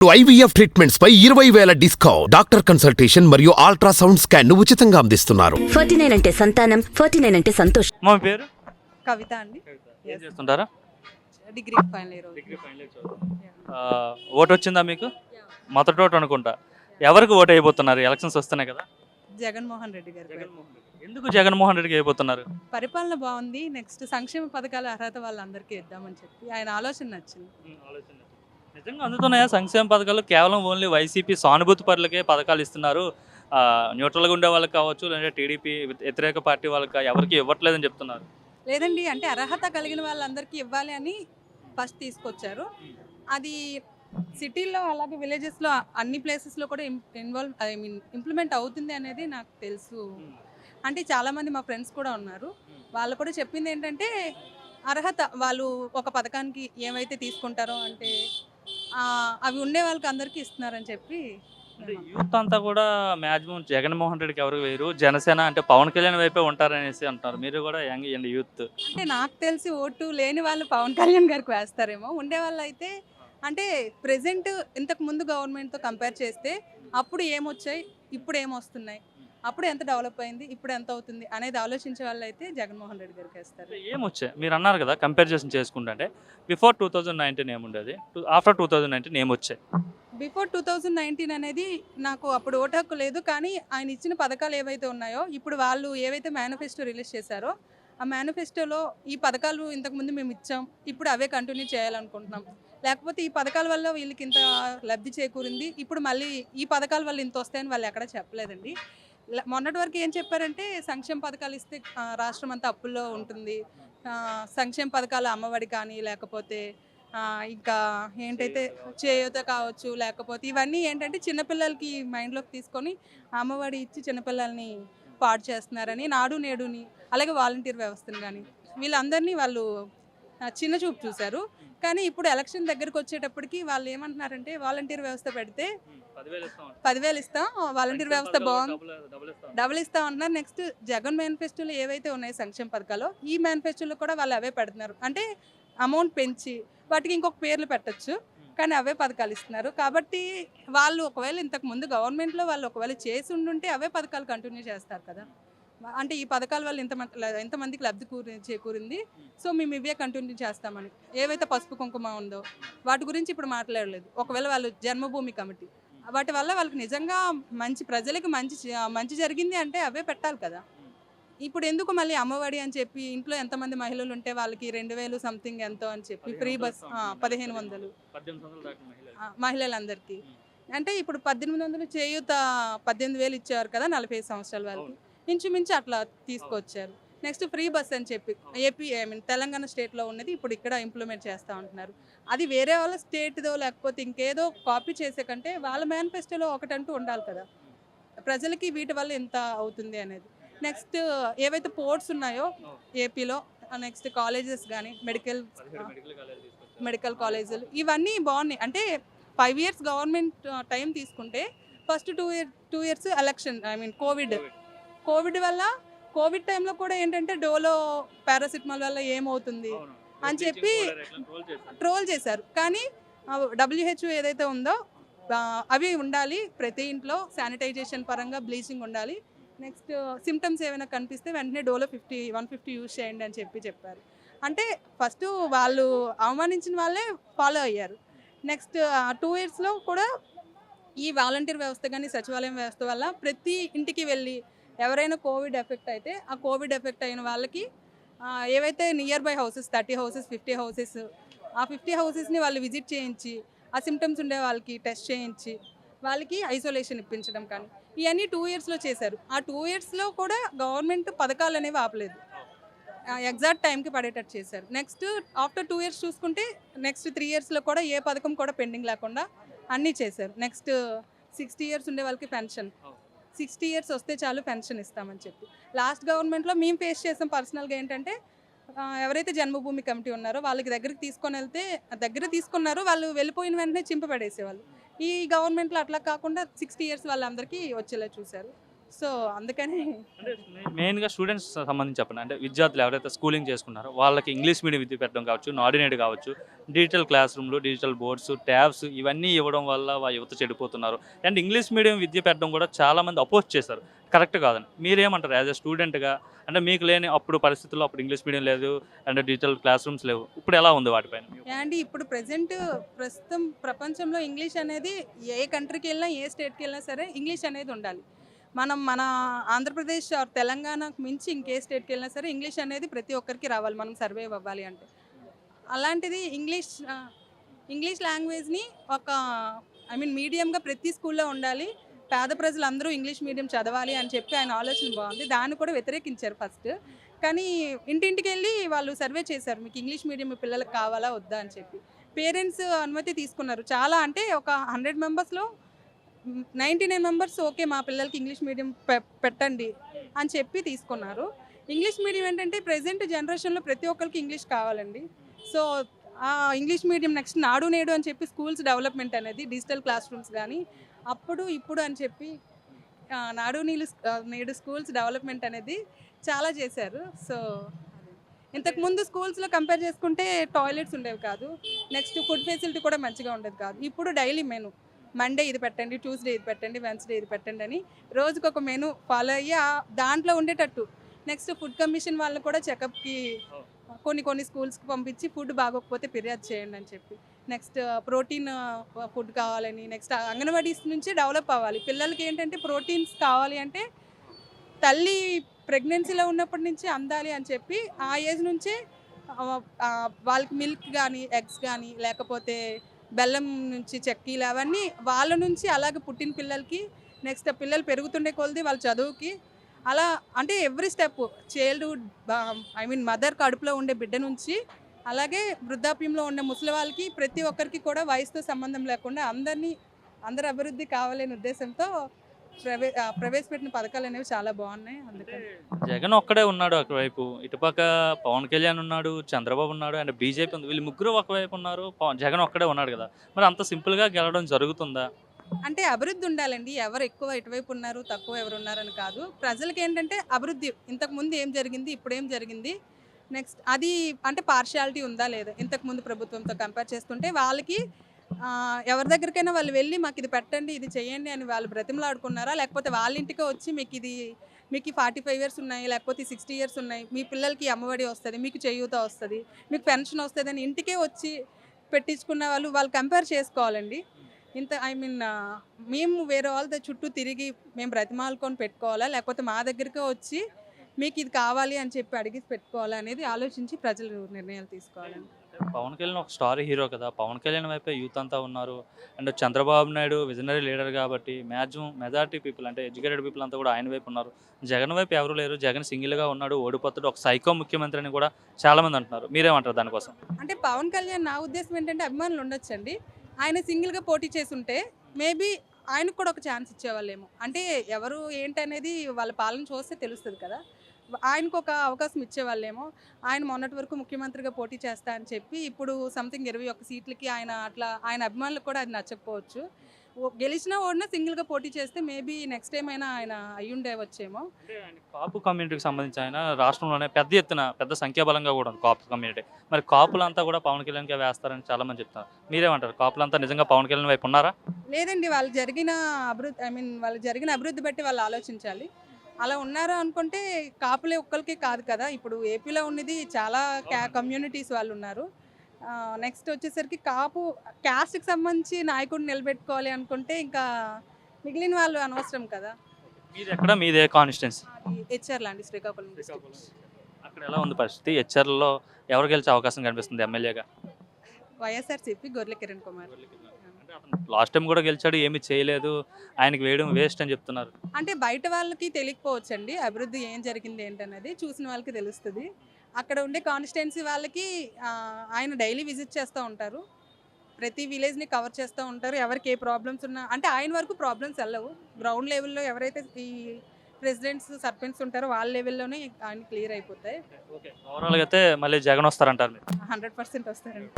IVF treatments పై 20,000 discount. Doctor consultation మరియు ultrasound scan ను ఉచితంగా అందిస్తున్నారు. 49 అంటే సంతానం, 49 అంటే సంతోషం. మా పేరు కవిత అండి. ఏం చేస్తుంటారా? Degree final year. ఓటు వచ్చిందా మీకు? మొదటి ఓటు అనుకుంటా. ఎవరికి ఓటు అయిపోతున్నారు? ఎలక్షన్స్ వస్తున్నాయి కదా. జగన్మోహన్ రెడ్డి గారు. ఎందుకు జగన్మోహన్ రెడ్డికి అయిపోతున్నారు? పరిపాలన బాగుంది. నెక్స్ట్ సంక్షేమ పథకాల అర్హత వాళ్ళందరికీ ఇద్దామని చెప్పి ఆయన ఆలోచన నచ్చింది. నిజంగా అందుతున్నాయా సంక్షేమ పథకాలు? కేవలం ఓన్లీ వైసీపీ సానుభూతి పరులకే పథకాలు ఇస్తున్నారు. న్యూట్రల్గా ఉండే వాళ్ళకి కావచ్చు, లేదంటే టీడీపీ వ్యతిరేక పార్టీ వాళ్ళకి ఎవరికి ఇవ్వట్లేదని చెప్తున్నారు. లేదండి, అంటే అర్హత కలిగిన వాళ్ళందరికీ ఇవ్వాలి అని ఫస్ట్ తీసుకొచ్చారు. అది సిటీల్లో అలాగే విలేజెస్లో అన్ని ప్లేసెస్లో కూడా ఇంప్లిమెంట్ అవుతుంది అనేది నాకు తెలుసు. అంటే చాలామంది మా ఫ్రెండ్స్ కూడా ఉన్నారు. వాళ్ళు కూడా చెప్పింది ఏంటంటే అర్హత వాళ్ళు ఒక పథకానికి ఏమైతే తీసుకుంటారో అంటే అవి ఉండే వాళ్ళకి అందరికీ ఇస్తున్నారని చెప్పి. అంటే యూత్ అంతా కూడా మ్యాక్సిమం జగన్మోహన్ రెడ్డికి ఎవరికి వేరు, జనసేన అంటే పవన్ కళ్యాణ్ వైపే ఉంటారనేసి అంటున్నారు. మీరు కూడా యంగ్ అండి యూత్. అంటే నాకు తెలిసి ఓటు లేని వాళ్ళు పవన్ కళ్యాణ్ గారికి వేస్తారేమో. ఉండే వాళ్ళు అయితే అంటే ప్రెసెంట్ ఇంతకు ముందు గవర్నమెంట్తో కంపేర్ చేస్తే అప్పుడు ఏమొచ్చాయి, ఇప్పుడు ఏమొస్తున్నాయి, అప్పుడు ఎంత డెవలప్ అయింది, ఇప్పుడు ఎంత అవుతుంది అనేది ఆలోచించే వాళ్ళు అయితే జగన్మోహన్ రెడ్డి గారికి వేస్తారు. ఏమొచ్చాయి మీరు అన్నారు కదా, కంపారిజన్ చేసుకుంటే బిఫోర్ 2019 ఏముండేది, ఆఫ్టర్ 2019 ఏమొచ్చాయి? బిఫోర్ 2019 అనేది నాకు అప్పుడు ఓటు హక్కు లేదు, కానీ ఆయన ఇచ్చిన పథకాలు ఏవైతే ఉన్నాయో ఇప్పుడు వాళ్ళు ఏవైతే మేనిఫెస్టో రిలీజ్ చేశారో ఆ మేనిఫెస్టోలో ఈ పథకాలు ఇంతకుముందు మేము ఇచ్చాం, ఇప్పుడు అవే కంటిన్యూ చేయాలనుకుంటున్నాం, లేకపోతే ఈ పథకాల వల్ల వీళ్ళకి ఇంత లబ్ధి చేకూరింది, ఇప్పుడు మళ్ళీ ఈ పథకాల వల్ల ఇంత వస్తాయని వాళ్ళు ఎక్కడ చెప్పలేదండి. మొన్నటి వరకు ఏం చెప్పారంటే సంక్షేమ పథకాలు ఇస్తే రాష్ట్రం అంతా అప్పుల్లో ఉంటుంది, సంక్షేమ పథకాలు అమ్మఒడి కానీ లేకపోతే ఇంకా ఏంటైతే చేయూత కావచ్చు, లేకపోతే ఇవన్నీ ఏంటంటే చిన్నపిల్లలకి మైండ్లోకి తీసుకొని అమ్మఒడి ఇచ్చి చిన్నపిల్లల్ని పాడు చేస్తున్నారని, నాడు నేడుని అలాగే వాలంటీర్ వ్యవస్థను కానీ వీళ్ళందరినీ వాళ్ళు చిన్న చూపు చూశారు. కానీ ఇప్పుడు ఎలక్షన్ దగ్గరకు వచ్చేటప్పటికి వాళ్ళు ఏమంటున్నారంటే వాలంటీర్ వ్యవస్థ పెడితే 10,000 ఇస్తాం, వాలంటీర్ వ్యవస్థ బాగుంది, డబుల్ ఇస్తాం అంటున్నారు. నెక్స్ట్ జగన్ మేనిఫెస్టోలో ఏవైతే ఉన్నాయి సంక్షేమ పథకాలు, ఈ మేనిఫెస్టోలో కూడా వాళ్ళు అవే పెడుతున్నారు. అంటే అమౌంట్ పెంచి వాటికి ఇంకొక పేర్లు పెట్టచ్చు, కానీ అవే పథకాలు ఇస్తున్నారు. కాబట్టి వాళ్ళు ఒకవేళ ఇంతకు ముందు గవర్నమెంట్లో వాళ్ళు ఒకవేళ చేసి ఉండుంటే అవే పథకాలు కంటిన్యూ చేస్తారు కదా. అంటే ఈ పథకాల వల్ల ఎంతమందికి లబ్ధి చేకూరింది, సో మేము ఇవే కంటిన్యూ చేస్తామని. ఏవైతే పసుపు కుంకుమ ఉందో వాటి గురించి ఇప్పుడు మాట్లాడలేదు. ఒకవేళ వాళ్ళు జన్మభూమి కమిటీ వాటి వల్ల వాళ్ళకి నిజంగా మంచి ప్రజలకి మంచి జరిగింది అంటే అవే పెట్టాలి కదా. ఇప్పుడు ఎందుకు మళ్ళీ అమ్మఒడి అని చెప్పి ఇంట్లో ఎంతమంది మహిళలు ఉంటే వాళ్ళకి 2,000 సంథింగ్ ఎంతో అని చెప్పి ఫ్రీ బస్ 1,500 మహిళలందరికీ. అంటే ఇప్పుడు 1,800 చేయూత 18,000 ఇచ్చేవారు కదా 45 సంవత్సరాల వాళ్ళకి, ఇంచుమించు అట్లా తీసుకొచ్చారు. నెక్స్ట్ ఫ్రీ బస్ అని చెప్పి తెలంగాణ స్టేట్లో ఉన్నది ఇప్పుడు ఇక్కడ ఇంప్లిమెంట్ చేస్తూ ఉంటున్నారు. అది వేరే వాళ్ళ స్టేట్దో లేకపోతే ఇంకేదో కాపీ చేసే కంటే వాళ్ళ మేనిఫెస్టోలో ఒకటంటూ ఉండాలి కదా, ప్రజలకి వీటి వల్ల ఎంత అవుతుంది అనేది. నెక్స్ట్ ఏవైతే పోర్ట్స్ ఉన్నాయో ఏపీలో, నెక్స్ట్ కాలేజెస్ కానీ మెడికల్ కాలేజీలు ఇవన్నీ బాగున్నాయి. అంటే 5 years గవర్నమెంట్ టైం తీసుకుంటే ఫస్ట్ 2 years ఎలక్షన్ కోవిడ్ వల్ల కోవిడ్ టైంలో కూడా ఏంటంటే డోలో పారాసిటమాల్ వల్ల ఏమవుతుంది అని చెప్పి ట్రోల్ చేశారు. కానీ WHO ఏదైతే ఉందో అవి ఉండాలి, ప్రతి ఇంట్లో శానిటైజేషన్ పరంగా బ్లీచింగ్ ఉండాలి, నెక్స్ట్ సిమ్టమ్స్ ఏమైనా కనిపిస్తే వెంటనే డోలో 150 యూజ్ చేయండి అని చెప్పారు. అంటే ఫస్ట్ వాళ్ళు అవమానించిన వాళ్ళే ఫాలో అయ్యారు. నెక్స్ట్ 2 yearsలో కూడా ఈ వాలంటీర్ వ్యవస్థ కానీ సచివాలయం వ్యవస్థ వల్ల ప్రతి ఇంటికి వెళ్ళి ఎవరైనా కోవిడ్ ఎఫెక్ట్ అయితే ఆ కోవిడ్ ఎఫెక్ట్ అయిన వాళ్ళకి ఏవైతే near by houses 30 houses 50 houses ఆ 50 housesని వాళ్ళు విజిట్ చేయించి ఆ సిమ్టమ్స్ ఉండే వాళ్ళకి టెస్ట్ చేయించి వాళ్ళకి ఐసోలేషన్ ఇప్పించడం కానీ ఇవన్నీ 2 yearsలో చేశారు. ఆ 2 yearsలో కూడా గవర్నమెంట్ పథకాలు అనేవి ఆపలేదు, ఎగ్జాక్ట్ టైంకి పడేటట్టు చేశారు. నెక్స్ట్ ఆఫ్టర్ 2 years చూసుకుంటే నెక్స్ట్ 3 yearsలో కూడా ఏ పథకం కూడా పెండింగ్ లేకుండా అన్నీ చేశారు. నెక్స్ట్ 60 years ఉండే వాళ్ళకి పెన్షన్, 60 years వస్తే చాలు పెన్షన్ ఇస్తామని చెప్పి. లాస్ట్ గవర్నమెంట్లో మేము ఫేస్ చేసాం పర్సనల్గా ఏంటంటే ఎవరైతే జన్మభూమి కమిటీ ఉన్నారో వాళ్ళకి దగ్గరికి తీసుకున్నారు, వాళ్ళు వెళ్ళిపోయిన వెంటనే చింపబడేసేవాళ్ళు. ఈ గవర్నమెంట్లో అట్లా కాకుండా 60 years వాళ్ళందరికీ వచ్చేలా చూశారు. సో అందుకని అంటే మెయిన్గా స్టూడెంట్స్ సంబంధించి చెప్పండి. అంటే విద్యార్థులు ఎవరైతే స్కూలింగ్ చేసుకున్నారో వాళ్ళకి ఇంగ్లీష్ మీడియం విద్య పెట్టడం కావచ్చు, నాడినేట్ కావచ్చు, డిజిటల్ క్లాస్ రూమ్లు, డిజిటల్ బోర్డ్స్, ట్యాబ్స్ ఇవన్నీ ఇవ్వడం వల్ల యువత చెడిపోతున్నారు. అండ్ ఇంగ్లీష్ మీడియం విద్య పెట్టడం కూడా చాలామంది అపోజ్ చేశారు. కరెక్ట్ కాదని మీరేమంటారు యాజ్ ఎ స్టూడెంట్గా? అంటే మీకు లేని అప్పుడు పరిస్థితుల్లో అప్పుడు ఇంగ్లీష్ మీడియం లేదు అండ్ డిజిటల్ క్లాస్ రూమ్స్ లేవు. ఇప్పుడు ఎలా ఉంది వాటిపైన? అండ్ ఇప్పుడు ప్రస్తుతం ప్రపంచంలో ఇంగ్లీష్ అనేది ఏ కంట్రీకి వెళ్ళినా ఏ స్టేట్కి వెళ్ళినా సరే ఇంగ్లీష్ అనేది ఉండాలి. మన ఆంధ్రప్రదేశ్ ఆర్ తెలంగాణకు మించి ఇంకే స్టేట్కి వెళ్ళినా సరే ఇంగ్లీష్ అనేది ప్రతి ఒక్కరికి రావాలి మనం సర్వైవ్ అవ్వాలి అంటే. అలాంటిది ఇంగ్లీష్ లాంగ్వేజ్ని ఒక మీడియంగా ప్రతి స్కూల్లో ఉండాలి. పేద ప్రజలందరూ ఇంగ్లీష్ మీడియం చదవాలి అని చెప్పి ఆయన ఆలోచన బాగుంది. దాన్ని కూడా వ్యతిరేకించారు ఫస్ట్. కానీ ఇంటింటికి వెళ్ళి వాళ్ళు సర్వే చేశారు, మీకు ఇంగ్లీష్ మీడియం మీ పిల్లలకు కావాలా వద్దా అని చెప్పి. పేరెంట్స్ అనుమతి తీసుకున్నారు. చాలా అంటే ఒక 100 మెంబర్స్లో 99 మెంబర్స్ ఓకే మా పిల్లలకి ఇంగ్లీష్ మీడియం పెట్టండి అని చెప్పి తీసుకున్నారు. ఇంగ్లీష్ మీడియం ఏంటంటే ప్రజెంట్ జనరేషన్లో ప్రతి ఒక్కరికి ఇంగ్లీష్ కావాలండి. సో ఆ ఇంగ్లీష్ మీడియం నెక్స్ట్ నాడు నేడు అని చెప్పి స్కూల్స్ డెవలప్మెంట్ అనేది డిజిటల్ క్లాస్ రూమ్స్ కానీ అప్పుడు ఇప్పుడు అని చెప్పి నేడు స్కూల్స్ డెవలప్మెంట్ అనేది చాలా చేశారు. సో ఇంతకుముందు స్కూల్స్లో కంపేర్ చేసుకుంటే టాయిలెట్స్ ఉండేవి కాదు, నెక్స్ట్ ఫుడ్ ఫెసిలిటీ కూడా మంచిగా ఉండేది కాదు. ఇప్పుడు డైలీ మెనూ మండే ఇది పెట్టండి, ట్యూస్డే ఇది పెట్టండి, వెన్స్డే ఇది పెట్టండి అని రోజుకొక మెనూ ఫాలో అయ్యి దాంట్లో ఉండేటట్టు. నెక్స్ట్ ఫుడ్ కమిషన్ వాళ్ళు కూడా చెకప్కి కొన్ని స్కూల్స్కి పంపించి ఫుడ్ బాగోకపోతే ఫిర్యాదు చేయండి అని చెప్పి. నెక్స్ట్ ప్రోటీన్ ఫుడ్ కావాలని, నెక్స్ట్ అంగన్వాడీస్ నుంచి డెవలప్ అవ్వాలి. పిల్లలకి ఏంటంటే ప్రోటీన్స్ కావాలి అంటే తల్లి ప్రెగ్నెన్సీలో ఉన్నప్పటి నుంచి అందాలి అని చెప్పి ఆ ఏజ్ నుంచే వాళ్ళకి మిల్క్ కానీ ఎగ్స్ కానీ లేకపోతే బెల్లం నుంచి చెక్కీలు అవన్నీ వాళ్ళ నుంచి అలాగే పుట్టిన పిల్లలకి నెక్స్ట్ పిల్లలు పెరుగుతుండే కొలది వాళ్ళ చదువుకి అలా అంటే ఎవ్రీ స్టెప్ చైల్డ్హుడ్ మదర్ కడుపులో ఉండే బిడ్డ నుంచి అలాగే వృద్ధాప్యంలో ఉండే ముసలి వాళ్ళకి ప్రతి ఒక్కరికి కూడా వయసుతో సంబంధం లేకుండా అందరి అభివృద్ధి కావాలనే ఉద్దేశంతో ప్రవేశపెట్టిన పథకాలు అనేవి చాలా బాగున్నాయి. అందుకని జగన్ ఒక్కడే ఉన్నాడు ఒకవైపు, ఇటుపక్క పవన్ కళ్యాణ్ ఉన్నాడు, చంద్రబాబు ఉన్నాడు అండ్ బీజేపీ ఉంది. వీళ్ళు ముగ్గురు ఒకవైపు ఉన్నారు, జగన్ ఒక్కడే ఉన్నాడు కదా. మరి అంత సింపుల్గా గెలవడం జరుగుతుందా? అంటే అభివృద్ధి ఉండాలండి. ఎవరు ఎక్కువ ఇటువైపు ఉన్నారు తక్కువ ఎవరు ఉన్నారని కాదు. ప్రజలకి ఏంటంటే అభివృద్ధి ఇంతకుముందు ఏం జరిగింది ఇప్పుడు ఏం జరిగింది నెక్స్ట్ అది అంటే పార్షియాలిటీ ఉందా లేదా ఇంతకుముందు ప్రభుత్వంతో కంపేర్ చేసుకుంటే వాళ్ళకి ఎవరి దగ్గరికైనా వాళ్ళు వెళ్ళి మాకు ఇది పెట్టండి ఇది చేయండి అని వాళ్ళు బ్రతిమలాడుకున్నారా, లేకపోతే వాళ్ళ ఇంటికి వచ్చి మీకు 45 ఇయర్స్ ఉన్నాయి లేకపోతే 60 ఇయర్స్ ఉన్నాయి, మీ పిల్లలకి అమ్మఒడి వస్తుంది, మీకు చేయూత వస్తుంది, మీకు పెన్షన్ వస్తుంది అని ఇంటికే వచ్చి పెట్టించుకున్న వాళ్ళు కంపేర్ చేసుకోవాలండి. మేము వేరే వాళ్ళ చుట్టూ తిరిగి మేము బ్రతిమాలుకొని పెట్టుకోవాలా లేకపోతే మా దగ్గరికి వచ్చి మీకు ఇది కావాలి అని చెప్పి అడిగి పెట్టుకోవాలా అనేది ఆలోచించి ప్రజలు నిర్ణయాలు తీసుకోవాలండి. పవన్ కళ్యాణ్ ఒక స్టార్ హీరో కదా, పవన్ కళ్యాణ్ వైపే యూత్ అంతా ఉన్నారు and Chandrababu Naidu visionary leader కాబట్టి మెజారిటీ పీపుల్ అంటే ఎడ్యుకేటెడ్ పీపుల్ అంతా కూడా ఆయన వైపు ఉన్నారు. జగన్ వైపు ఎవరు లేరు, జగన్ సింగిల్గా ఉన్నాడు, ఓడిపోతాడు, ఒక సైకో ముఖ్యమంత్రి అని కూడా చాలామంది అంటున్నారు. మీరేమంటారు దానికోసం? అంటే పవన్ కళ్యాణ్ నా ఉద్దేశం ఏంటంటే అభిమానులు ఉండొచ్చండి. ఆయన సింగిల్గా పోటీ చేసి ఉంటే మేబీ ఆయనకు కూడా ఒక ఛాన్స్ ఇచ్చేవాళ్ళేమో. అంటే ఎవరు ఏంటనేది వాళ్ళ పాలన చూస్తే తెలుస్తుంది కదా, ఆయనకు ఒక అవకాశం ఇచ్చేవాళ్ళేమో. ఆయన మొన్నటి వరకు ముఖ్యమంత్రిగా పోటీ చేస్తా అని చెప్పి ఇప్పుడు సంథింగ్ 21 సీట్లకి ఆయన అభిమానులకు కూడా అది నచ్చకపోవచ్చు. గెలిచినా ఓడినా సింగిల్గా పోటీ చేస్తే మేబీ నెక్స్ట్ టైం అయినా ఆయన అయ్యుండే వచ్చేమో. కాపు కమ్యూనిటీకి సంబంధించి ఆయన రాష్ట్రంలోనే పెద్ద సంఖ్యాబలంగా కూడా ఉంది కాపు కమ్యూనిటీ. మరి కాపులంతా కూడా పవన్ కళ్యాణ్కే వేస్తారని చాలామంది చెప్తున్నారు. మీరేమంటారు? కాపులంతా నిజంగా పవన్ కళ్యాణ్ వైపు ఉన్నారా? లేదండి, వాళ్ళు జరిగిన అభివృద్ధి బట్టి వాళ్ళు ఆలోచించాలి. అలా ఉన్నారా అనుకుంటే కాపులే ఒక్కరికి కాదు కదా, ఇప్పుడు ఏపీలో ఉన్నది చాలా కమ్యూనిటీస్ వాళ్ళు ఉన్నారు. నెక్స్ట్ వచ్చేసరికి క్యాస్ట్కి సంబంధించి నాయకుడిని నిలబెట్టుకోవాలి అనుకుంటే ఇంకా మిగిలిన వాళ్ళు అనవసరం కదా. మీదే కాన్స్టిట్యున్సీ? హెచ్ఆర్ లాంటి శ్రీకాకుళం. అక్కడ ఎలా ఉంది పరిస్థితి? హెచ్ఆర్లో ఎవరు గెలిచే అవకాశం కనిపిస్తుంది ఎమ్మెల్యేగా? వైఎస్ఆర్సీపీ గొర్రెల కిరణ్ కుమార్. లాస్ట్ టైం కూడా గెలిచాడు, ఏమీ చేయలేదు, ఆయనకి వేయడం వేస్ట్ అని చెప్తున్నారు. అంటే బయట వాళ్ళకి తెలియకపోవచ్చండి అభివృద్ధి ఏం జరిగింది ఏంటనేది, చూసిన వాళ్ళకి తెలుస్తుంది. అక్కడ ఉండే కాన్స్టిట్యున్సీ వాళ్ళకి ఆయన డైలీ విజిట్ చేస్తూ ఉంటారు, ప్రతి విలేజ్ని కవర్ చేస్తూ ఉంటారు. ఎవరికి ఏ ప్రాబ్లమ్స్ ఉన్నా అంటే ఆయన వరకు ప్రాబ్లమ్స్ వెళ్ళవు. గ్రౌండ్ లెవెల్లో ఎవరైతే ఈ ప్రెసిడెంట్స్ సర్పంచ్ ఉంటారో వాళ్ళ లెవెల్లోనే ఆయన క్లియర్ అయిపోతాయి. ఓవరాల్గా అయితే మళ్ళీ జగన్ వస్తారంటారు? 100% వస్తారండి.